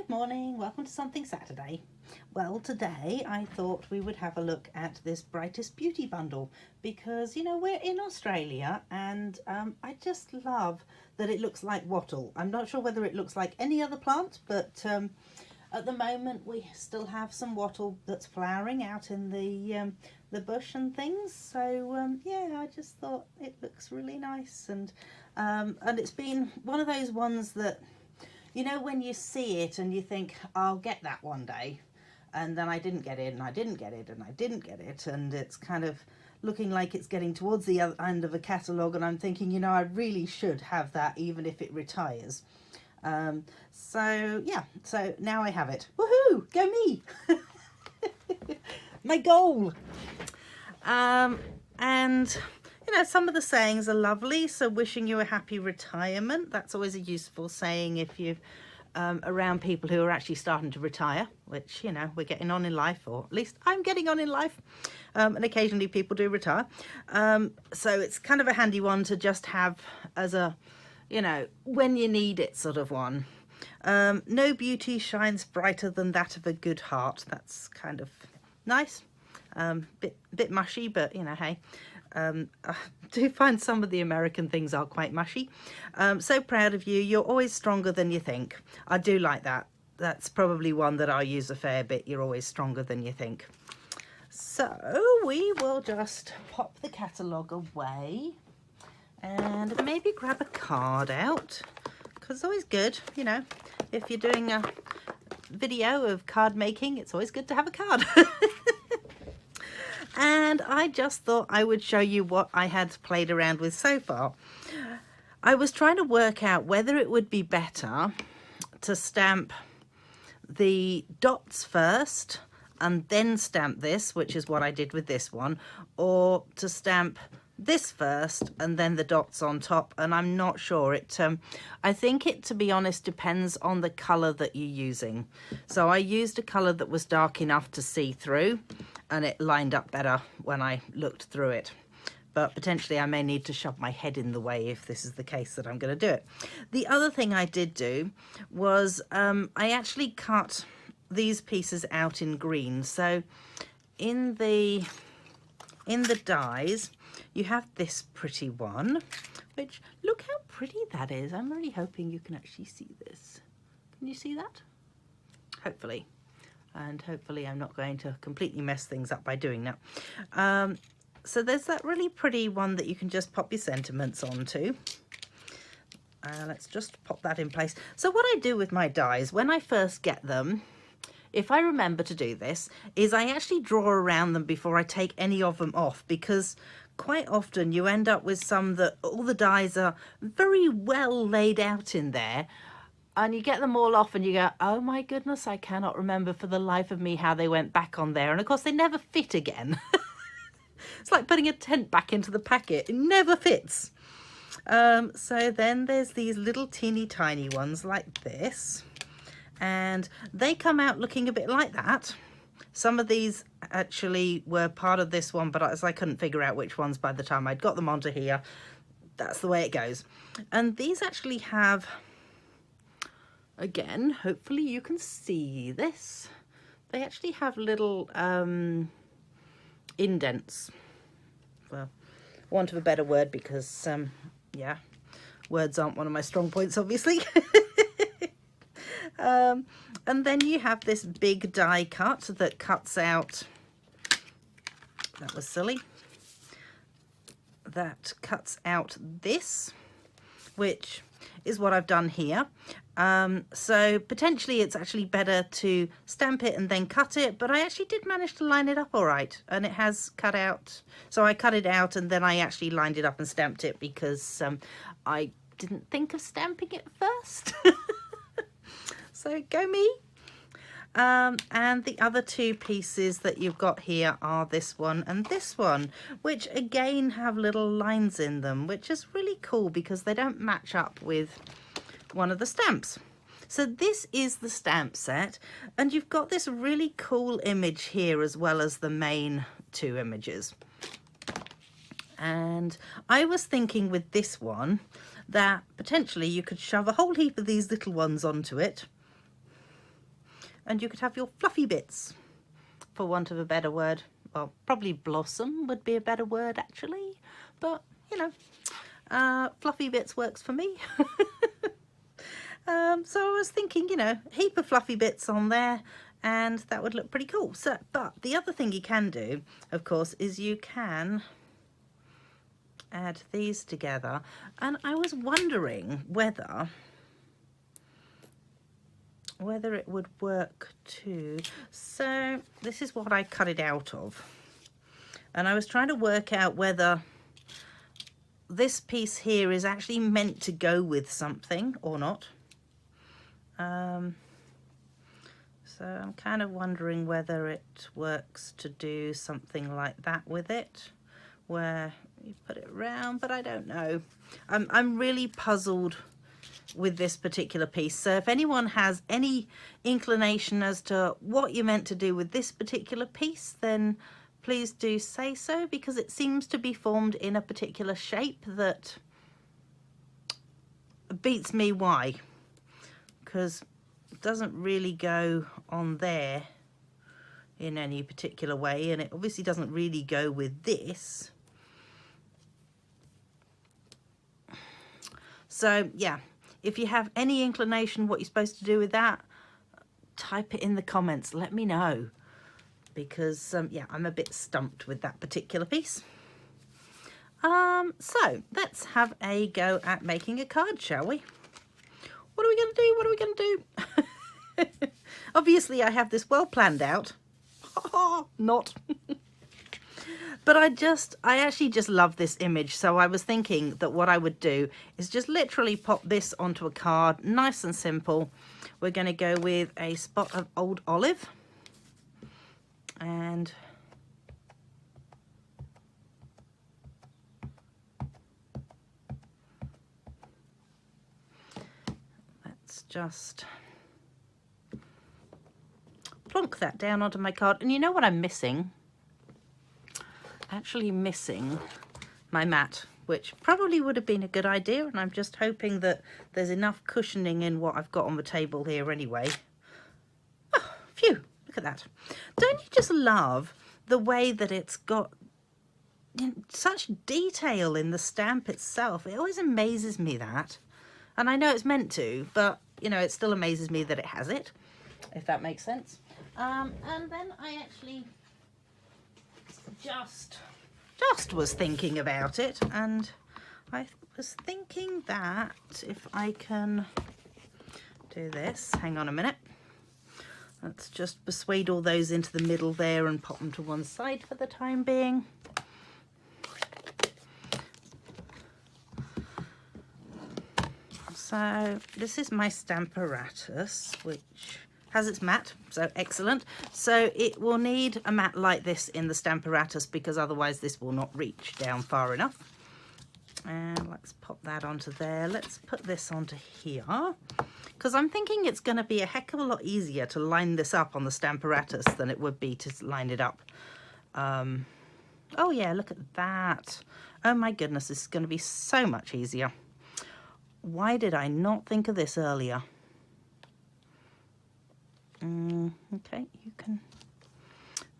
Good morning, welcome to Something Saturday. Well, today I thought we would have a look at this Brightest Beauty bundle because, you know, we're in Australia and I just love that it looks like wattle. I'm not sure whether it looks like any other plant, but at the moment we still have some wattle that's flowering out in the bush and things. So yeah, I just thought it looks really nice, and it's been one of those ones that, you know, when you see it and you think, I'll get that one day, and then I didn't get it, and I didn't get it, and I didn't get it, and it's kind of looking like it's getting towards the end of a catalogue, and I'm thinking, you know, I really should have that even if it retires. So yeah, so now I have it. Woohoo! Go me! My goal! And you know, some of the sayings are lovely. So wishing you a happy retirement, that's always a useful saying if you're around people who are actually starting to retire, which, you know, we're getting on in life, or at least I'm getting on in life, and occasionally people do retire. So it's kind of a handy one to just have as a, you know, when you need it sort of one. No beauty shines brighter than that of a good heart. That's kind of nice. Bit mushy, but you know, hey. I do find some of the American things are quite mushy. So proud of you. You're always stronger than you think. I do like that. That's probably one that I use a fair bit. You're always stronger than you think. So we will just pop the catalogue away and maybe grab a card out, because it's always good, you know, if you're doing a video of card making, it's always good to have a card. And I just thought I would show you what I had played around with so far. I was trying to work out whether it would be better to stamp the dots first and then stamp this, which is what I did with this one, or to stamp this first and then the dots on top. And I'm not sure. I think it, to be honest, depends on the colour that you're using. So I used a colour that was dark enough to see through, and it lined up better when I looked through it. But potentially I may need to shove my head in the way if this is the case that I'm going to do it. The other thing I did do was I actually cut these pieces out in green. So in the dies, you have this pretty one, which, look how pretty that is. I'm really hoping you can actually see this. Can you see that? Hopefully. And hopefully I'm not going to completely mess things up by doing that. So there's that really pretty one that you can just pop your sentiments onto. Let's just pop that in place. So what I do with my dies, when I first get them, if I remember to do this, is I actually draw around them before I take any of them off, because quite often you end up with some that all the dies are very well laid out in there, and you get them all off and you go, oh my goodness, I cannot remember for the life of me how they went back on there. And of course they never fit again. It's like putting a tent back into the packet. It never fits. So then there's these little teeny tiny ones like this, and they come out looking a bit like that. Some of these actually were part of this one, but as I couldn't figure out which ones by the time I'd got them onto here, that's the way it goes. And these actually have, again, hopefully you can see this, they actually have little indents. Well, want of a better word, because yeah, words aren't one of my strong points, obviously. And then you have this big die cut that cuts out, that was silly, that cuts out this, which is what I've done here. So potentially it's actually better to stamp it and then cut it, but I actually did manage to line it up all right, and it has cut out. So I cut it out and then I actually lined it up and stamped it, because I didn't think of stamping it first. So go me. And the other two pieces that you've got here are this one and this one, which again have little lines in them, which is really cool because they don't match up with one of the stamps. So this is the stamp set, and you've got this really cool image here as well as the main two images. And I was thinking with this one that potentially you could shove a whole heap of these little ones onto it, and you could have your fluffy bits, for want of a better word. Well, probably blossom would be a better word actually, but you know, fluffy bits works for me. So I was thinking, you know, a heap of fluffy bits on there, and that would look pretty cool. So, but the other thing you can do, of course, is you can add these together, and I was wondering whether it would work too. So this is what I cut it out of, and I was trying to work out whether this piece here is actually meant to go with something or not. So I'm kind of wondering whether it works to do something like that with it, where you put it around, but I don't know. I'm really puzzled with this particular piece. So if anyone has any inclination as to what you're meant to do with this particular piece, then please do say so, because it seems to be formed in a particular shape that beats me why, because it doesn't really go on there in any particular way, and it obviously doesn't really go with this. So yeah, if you have any inclination what you're supposed to do with that, type it in the comments, let me know, because yeah, I'm a bit stumped with that particular piece. So let's have a go at making a card, shall we? What are we going to do? What are we going to do? Obviously I have this well planned out. Not. But I actually just love this image, so I was thinking that what I would do is just literally pop this onto a card, nice and simple. We're going to go with a spot of old olive, and let's just plonk that down onto my card. And you know what I'm missing? Actually missing my mat, which probably would have been a good idea, and I'm just hoping that there's enough cushioning in what I've got on the table here anyway. Oh, phew, look at that. Don't you just love the way that it's got, you know, such detail in the stamp itself? It always amazes me that, and I know it's meant to, but you know, it still amazes me that it has it, if that makes sense. And then I actually just was thinking about it, and I was thinking that if I can do this, hang on a minute, let's just persuade all those into the middle there and pop them to one side for the time being. So this is my Stamparatus, which has its mat, so excellent. So it will need a mat like this in the Stamparatus, because otherwise this will not reach down far enough. And let's pop that onto there. Let's put this onto here, because I'm thinking it's going to be a heck of a lot easier to line this up on the Stamparatus than it would be to line it up. Oh yeah, look at that. Oh my goodness, this is going to be so much easier. Why did I not think of this earlier? Okay, you can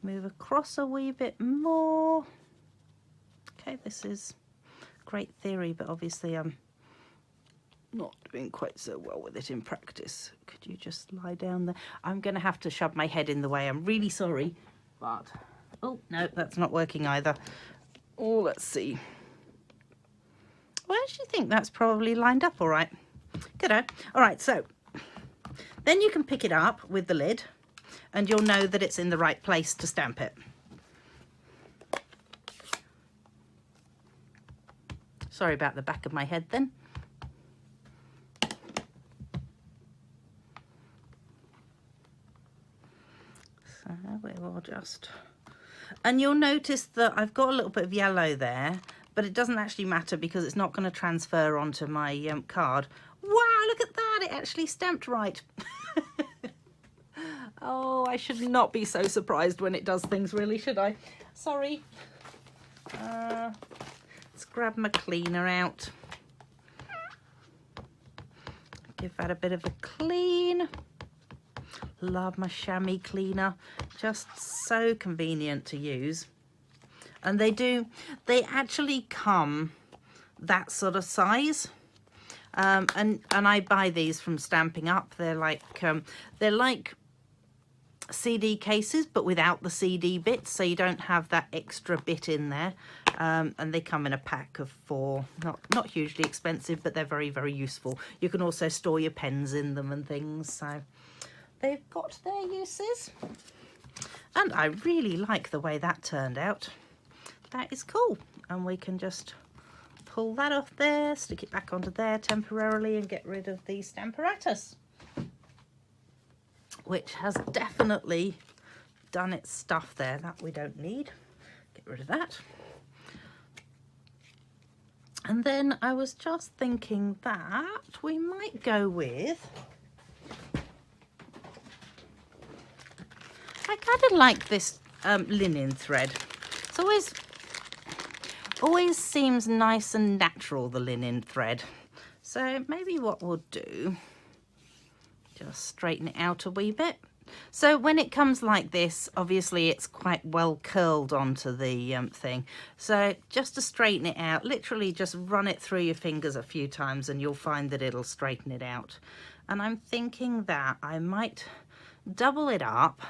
move across a wee bit more. Okay, this is great theory, but obviously I'm not doing quite so well with it in practice. Could you just lie down there? I'm going to have to shove my head in the way. I'm really sorry, but oh no, that's not working either. Oh, let's see. Well, I actually think that's probably lined up all right. Good-o. All right, so then you can pick it up with the lid, and you'll know that it's in the right place to stamp it. Sorry about the back of my head then. So we will just... And you'll notice that I've got a little bit of yellow there, but it doesn't actually matter because it's not going to transfer onto my card. Wow, look at that! It actually stamped right. Oh, I should not be so surprised when it does things, really, should I? Sorry. Let's grab my cleaner out. Give that a bit of a clean. Love my chamois cleaner. Just so convenient to use. And they actually come that sort of size. And I buy these from Stamping Up. They're like CD cases, but without the CD bits, so you don't have that extra bit in there. And they come in a pack of 4. Not hugely expensive, but they're very, very useful. You can also store your pens in them and things, so they've got their uses. And I really like the way that turned out. That is cool. And we can just pull that off there, stick it back onto there temporarily, and get rid of the Stamparatus, which has definitely done its stuff there. That we don't need. Get rid of that. And then I was just thinking that we might go with, I kind of like this linen thread. It's always seems nice and natural, the linen thread. So maybe what we'll do, just straighten it out a wee bit. So when it comes like this, obviously it's quite well curled onto the thing. So just to straighten it out, literally just run it through your fingers a few times and you'll find that it'll straighten it out. And I'm thinking that I might double it up,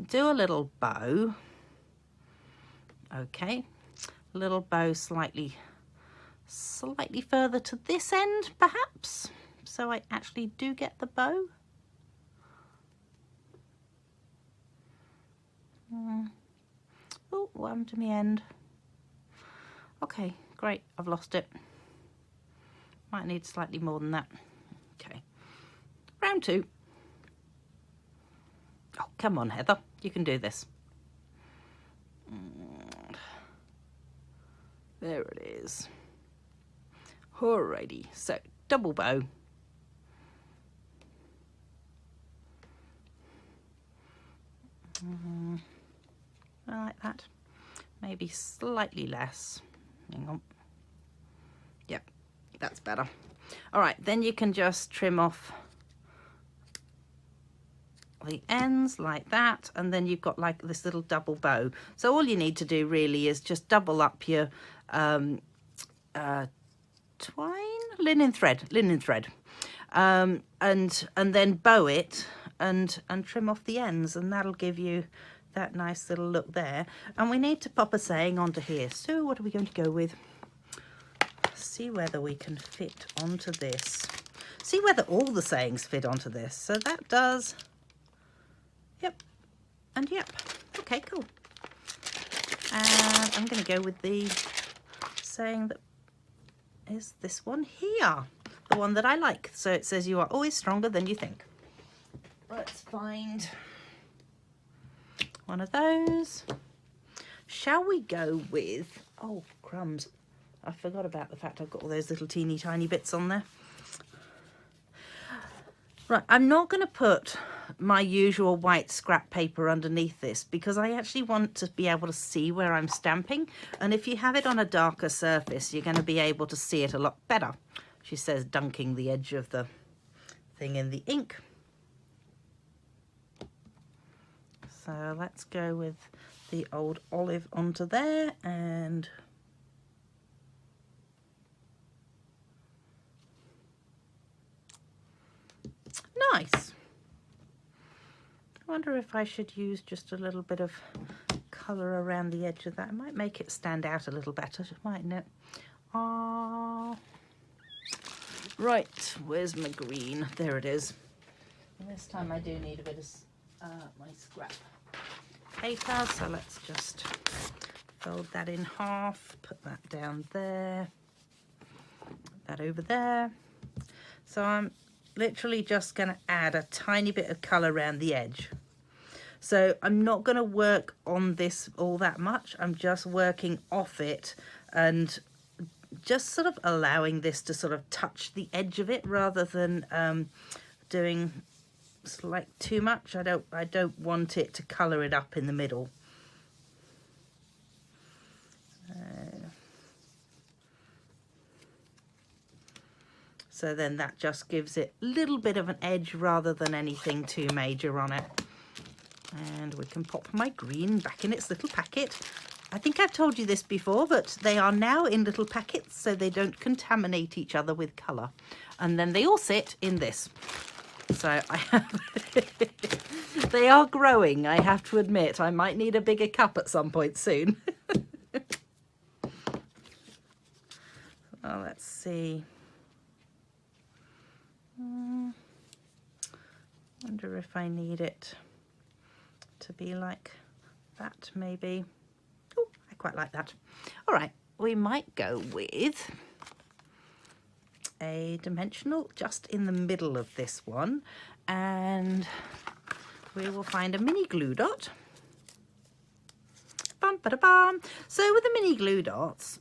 do a little bow. Okay, a little bow slightly further to this end perhaps, so I actually do get the bow. Oh, what happened to my end? Okay, great, I've lost it. Might need slightly more than that. Okay, round 2. Oh, come on, Heather, you can do this. There it is. Alrighty, so double bow. I like that. Maybe slightly less. Hang on. Yep, that's better. All right, then you can just trim off the ends like that, and then you've got like this little double bow. So all you need to do really is just double up your linen thread, and then bow it and trim off the ends, and that'll give you that nice little look there. And we need to pop a saying onto here. So what are we going to go with? See whether we can fit onto this. See whether all the sayings fit onto this. So that does. Yep. And yep. Okay, cool. And I'm going to go with the saying that is this one here. The one that I like. So it says, you are always stronger than you think. Let's find one of those. Shall we go with, oh crumbs, I forgot about the fact I've got all those little teeny tiny bits on there. Right, I'm not going to put my usual white scrap paper underneath this because I actually want to be able to see where I'm stamping, and if you have it on a darker surface you're going to be able to see it a lot better. She says, dunking the edge of the thing in the ink. So let's go with the old olive onto there, and nice. I wonder if I should use just a little bit of colour around the edge of that. It might make it stand out a little better, mightn't it? Right, where's my green? There it is. And this time I do need a bit of my scrap paper, so let's just fold that in half, put that down there, that over there. So I'm literally just going to add a tiny bit of colour around the edge. So I'm not going to work on this all that much. I'm just working off it and just sort of allowing this to sort of touch the edge of it rather than doing like too much. I don't want it to colour it up in the middle. So then that just gives it a little bit of an edge rather than anything too major on it. And we can pop my green back in its little packet. I think I've told you this before, but they are now in little packets so they don't contaminate each other with colour. And then they all sit in this. So I have they are growing, I have to admit. I might need a bigger cup at some point soon. Oh, let's see. Wonder if I need it to be like that, maybe. Oh, I quite like that. All right, we might go with a dimensional just in the middle of this one, and we will find a mini glue dot. Bum, ba, da, bum. So with the mini glue dots,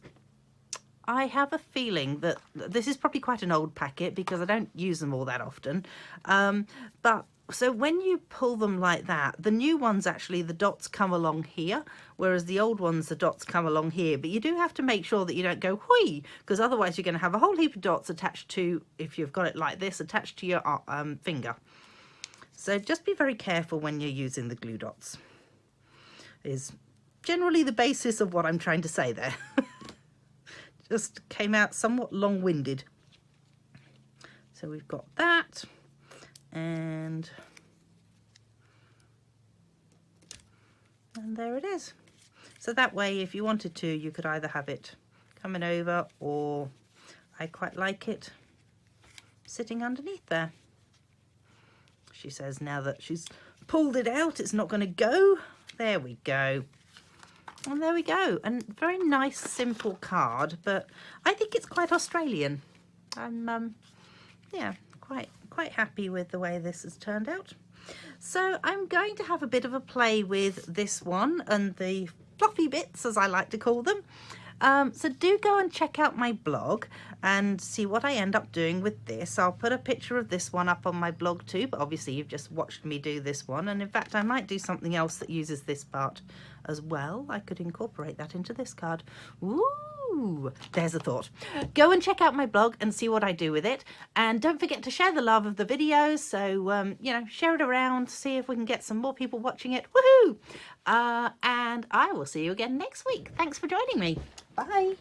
I have a feeling that this is probably quite an old packet because I don't use them all that often. But so when you pull them like that, the new ones actually, the dots come along here, whereas the old ones, the dots come along here. But you do have to make sure that you don't go whee, because otherwise you're going to have a whole heap of dots attached to, if you've got it like this, attached to your finger. So just be very careful when you're using the glue dots, is generally the basis of what I'm trying to say there. Just came out somewhat long-winded. So we've got that, and there it is. So that way, if you wanted to, you could either have it coming over, or I quite like it sitting underneath there. She says now that she's pulled it out, it's not going to go. There we go. And there we go. And very nice, simple card, but I think it's quite Australian. I'm, yeah, quite happy with the way this has turned out. So I'm going to have a bit of a play with this one and the fluffy bits, as I like to call them. So do go and check out my blog and see what I end up doing with this. I'll put a picture of this one up on my blog too, but obviously you've just watched me do this one. And in fact, I might do something else that uses this part as well. I could incorporate that into this card. Ooh, there's a thought. Go and check out my blog and see what I do with it. And don't forget to share the love of the video. So, you know, share it around, see if we can get some more people watching it. Woohoo! And I will see you again next week. Thanks for joining me. Bye.